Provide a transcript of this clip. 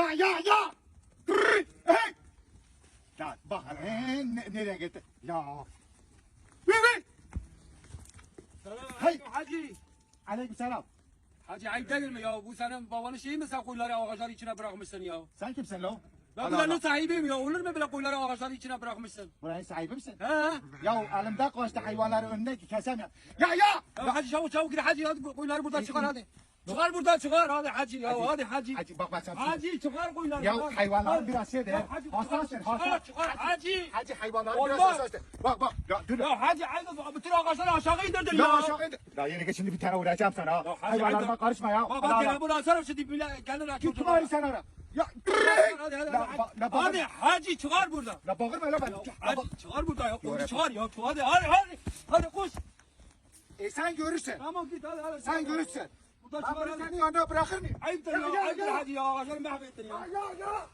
Ya. Dur. Hey. Ya bak nereye gitti? Ya. Hey. Selamünaleyküm hacı. Aleykümselam. Hacı ayıp değil mi ya? Bu senin babanın şeyi mi sen koyunları ağaçların içine bırakmışsın ya? Sen kimsin lan? Ben buranın sahibiyim ya. Olur mu böyle koyunları ağaçların içine bırakmışsın? Buranın sahibi misin? He? Ya elimde kaçtı hayvanları önüne kesemiyorum. Ya. Ya hacı çabuk gir hacı hadi koyunları buradan çıkar hadi. Çıkar buradan çıkar hadi hacı ya hadi hacı. Hacı bak sen. Hacı çıkar koyunları. Ya çıkar. hayvanlar Hadi. biraz şeydir. Ya hacı, Hassasın. çıkar hacı. Hacı hayvanlar Olmaz. biraz hassastır. Bak. Ya dur. Ya hacı aynı bütün ağaçları aşağı indirdin Ya ya. aşağı indir. Ya yeni şimdi bir tane uğrayacağım sana. Ya hacı, Hayvanlarıma hadi. karışma ya. Bak Allah hadi Allah. ya bunu açarım şu dibine kendin aç. Git bari sen ara. Ya. Hadi hadi La hadi. bağırma. Hadi hacı çıkar buradan. La bağırma la ben. Hadi çıkar buradan ya. Yok, Çıkar ya. Hadi koş. Sen görürsün. Tamam git hadi. Sen görürsün. Buradan Ben çıkar bunu hadi. senin yanına bırakır mıyım? Ayıptır ya. Ayıptır hadi ya. Ağaçları mahvettin ya. Ya.